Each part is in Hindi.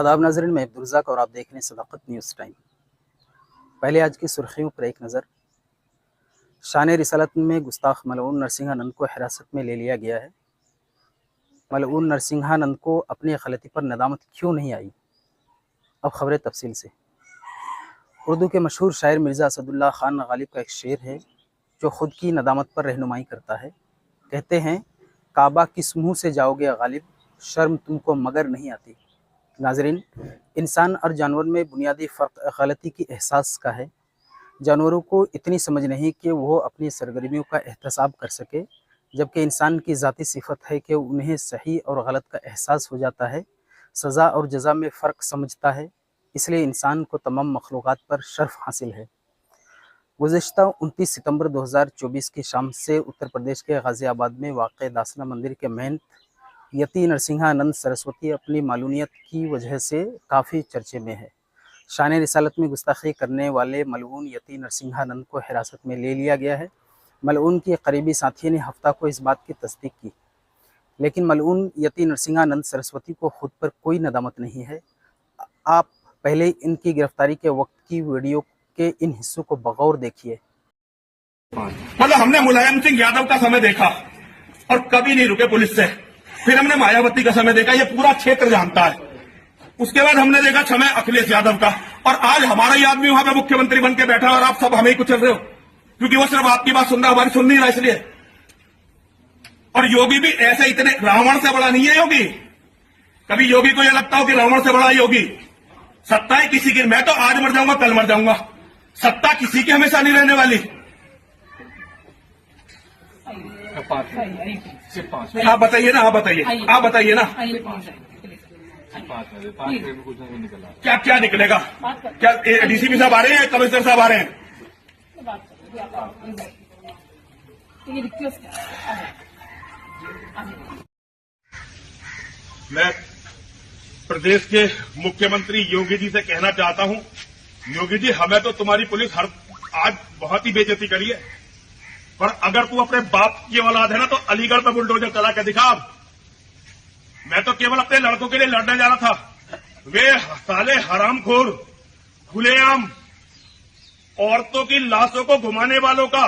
आदाब नाज़रीन, मैं अब्दुर्रज़ाक और आप देख रहे हैं सदाकत न्यूज़ टाइम। पहले आज की सुर्खियों पर एक नज़र। शान रिसालत में गुस्ताख मलऊन नरसिंहानंद को हिरासत में ले लिया गया है। मलऊन नरसिंहानंद को अपनी गलती पर नदामत क्यों नहीं आई? अब खबरें तफसील से। उर्दू के मशहूर शायर मिर्ज़ा असदुल्ला खान गालिब का एक शेर है जो ख़ुद की नदामत पर रहनुमाई करता है। कहते हैं, काबा किस मुँह से जाओगे गालिब, शर्म तुमको मगर नहीं आती। नाज़रीन, इंसान और जानवर में बुनियादी फ़र्क गलती की एहसास का है। जानवरों को इतनी समझ नहीं कि वो अपनी सरगर्मियों का एहतसाब कर सके, जबकि इंसान की ज़ाती सिफ़त है कि उन्हें सही और गलत का एहसास हो जाता है, सज़ा और जज़ा में फ़र्क समझता है। इसलिए इंसान को तमाम मखलूक़ात पर शर्फ़ हासिल है। गुज़िश्ता 29 सितंबर 2024 की शाम से उत्तर प्रदेश के गाज़ियाबाद में वाक़ दासना मंदिर के महंत यति नरसिंहानंद सरस्वती अपनी मालूनियत की वजह से काफ़ी चर्चे में है। शान रिसालत में गुस्ताखी करने वाले मलऊन यति नरसिंहानंद को हिरासत में ले लिया गया है। मलऊन के करीबी साथी ने हफ्ता को इस बात की तस्दीक की, लेकिन मलऊन यति नरसिंहानंद सरस्वती को खुद पर कोई नदामत नहीं है। आप पहले इनकी गिरफ्तारी के वक्त की वीडियो के इन हिस्सों को बगौर देखिए। मतलब हमने मुलायम सिंह यादव का समय देखा और कभी नहीं रुके पुलिस से। फिर हमने मायावती का समय देखा, ये पूरा क्षेत्र जानता है। उसके बाद हमने देखा समय अखिलेश यादव का, और आज हमारा ही आदमी वहां पे मुख्यमंत्री बन के बैठा और आप सब हमें ही कुचल रहे हो, क्योंकि वो सिर्फ आपकी बात सुन रहा, हमारी सुन नहीं रहा इसलिए। और योगी भी ऐसे इतने रावण से बड़ा नहीं है योगी। कभी योगी को यह लगता हो कि रावण से बड़ा योगी। सत्ता है किसी की, मैं तो आज मर जाऊंगा कल मर जाऊंगा, सत्ता किसी की हमेशा नहीं रहने वाली। आप बताइए ना, आप बताइए ना, क्या क्या निकलेगा? क्या डीसीपी साहब आ रहे हैं, कमिश्नर साहब आ रहे हैं? मैं प्रदेश के मुख्यमंत्री योगी जी से कहना चाहता हूं, योगी जी, हमें तो तुम्हारी पुलिस आज बहुत ही बेइज्जती करी है, पर अगर तू अपने बाप की औलाद है ना तो अलीगढ़ पे बुलडोजर चला के दिखा। मैं तो केवल अपने लड़कों के लिए लड़ने जा रहा था। वे साले हरामखोर खुलेआम औरतों की लाशों को घुमाने वालों का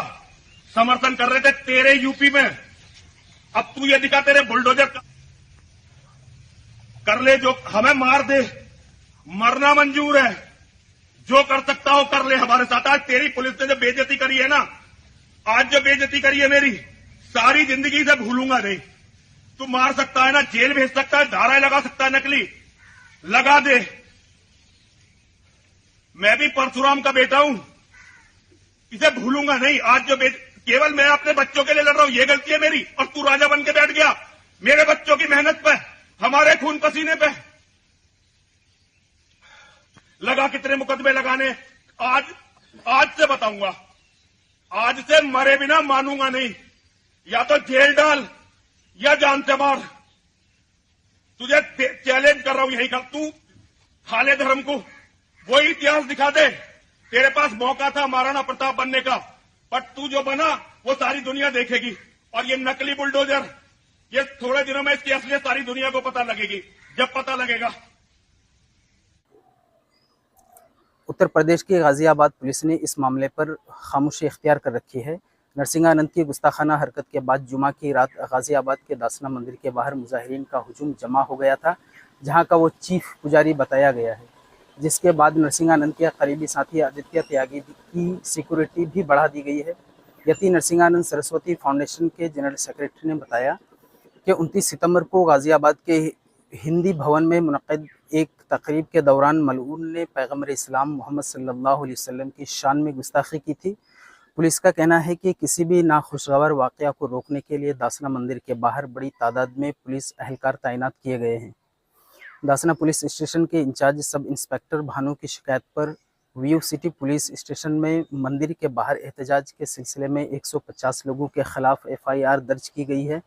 समर्थन कर रहे थे तेरे यूपी में। अब तू ये दिखा, तेरे बुलडोजर कर ले, जो हमें मार दे, मरना मंजूर है, जो कर सकता हो कर ले हमारे साथ। आज तेरी पुलिस ने जो बेइज्जती करी है ना, आज जो बेइज्जती करी है मेरी, सारी जिंदगी से भूलूंगा नहीं। तू मार सकता है ना, जेल भेज सकता है, धाराएं लगा सकता है, नकली लगा दे। मैं भी परशुराम का बेटा हूं, इसे भूलूंगा नहीं। आज जो केवल मैं अपने बच्चों के लिए लड़ रहा हूं, ये गलती है मेरी, और तू राजा बन के बैठ गया मेरे बच्चों की मेहनत पे, हमारे खून पसीने पे। लगा कितने मुकदमे लगाने, आज से बताऊंगा, आज से मरे बिना मानूंगा नहीं। या तो जेल डाल या जान से मार। तुझे चैलेंज कर रहा हूं, यही कर। तू खाले धर्म को वही इतिहास दिखा दे। तेरे पास मौका था महाराणा प्रताप बनने का, पर तू जो बना वो सारी दुनिया देखेगी। और ये नकली बुलडोजर, ये थोड़े दिनों में इसकी असलियत सारी दुनिया को पता लगेगी। जब पता लगेगा। उत्तर प्रदेश की गाज़ियाबाद पुलिस ने इस मामले पर खामोशी इख्तियार कर रखी है। नरसिंहानंद की गुस्ताखाना हरकत के बाद जुमा की रात गाज़ियाबाद के दासना मंदिर के बाहर मुजाहिरीन का हुजूम जमा हो गया था, जहां का वो चीफ पुजारी बताया गया है। जिसके बाद नरसिंहानंद के करीबी साथी आदित्य त्यागी की सिक्योरिटी भी बढ़ा दी गई है। यति नरसिंहानंद सरस्वती फाउंडेशन के जनरल सेक्रेटरी ने बताया कि 29 सितंबर को गाज़ियाबाद के हिंदी भवन में मुनक़्क़िद एक तकरीब के दौरान मलऊन ने पैगम्बर इस्लाम मोहम्मद सल्लल्लाहु अलैहि वसल्लम की शान में गुस्ताखी की थी। पुलिस का कहना है कि किसी भी नाखुशगवार वाक़या को रोकने के लिए दासना मंदिर के बाहर बड़ी तादाद में पुलिस एहलकार तैनात किए गए हैं। दासना पुलिस स्टेशन के इंचार्ज सब इंस्पेक्टर भानु की शिकायत पर व्यू सिटी पुलिस स्टेशन में मंदिर के बाहर एहतजाज के सिलसिले में 150 लोगों के खिलाफ FIR दर्ज की गई है।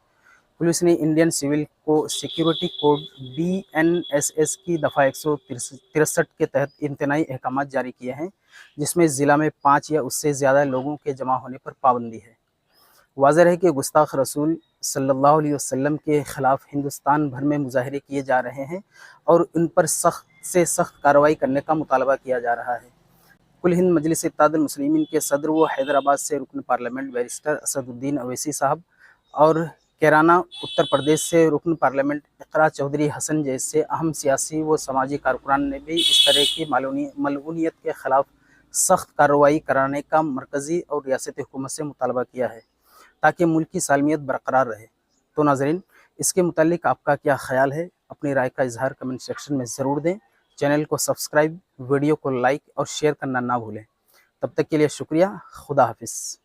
पुलिस ने इंडियन सिविल को सिक्योरिटी कोड BNSS की दफ़ा 163 के तहत इम्तनाई अहकाम जारी किए हैं, जिसमें ज़िला में 5 या उससे ज़्यादा लोगों के जमा होने पर पाबंदी है। वाज़ेह है कि गुस्ताख रसूल सल्लल्लाहु अलैहि वसल्लम के ख़िलाफ़ हिंदुस्तान भर में मुजाहरे किए जा रहे हैं और उन पर सख्त से सख्त कार्रवाई करने का मुतालबा किया जा रहा है। कुल हिंद मजलिस इत्तेहादुल मुस्लिमीन के सदर व हैदराबाद से रुकन पार्लियामेंट बैरिस्टर असदुद्दीन अवैसी साहब और कैराना उत्तर प्रदेश से रुकन पार्लियामेंट इकरा चौधरी हसन जैसे अहम सियासी व समाजी कारकुनान ने भी इस तरह की मलऊनियत के खिलाफ सख्त कार्रवाई कराने का मरकज़ी और रियासती हुकूमत से मुतालबा किया है ताकि मुल्क की सालमियत बरकरार रहे। तो नाज़रीन, इसके मुतालिक आपका क्या ख्याल है? अपनी राय का इजहार कमेंट सेक्शन में ज़रूर दें। चैनल को सब्सक्राइब, वीडियो को लाइक और शेयर करना ना भूलें। तब तक के लिए शुक्रिया। खुदा हाफिज़।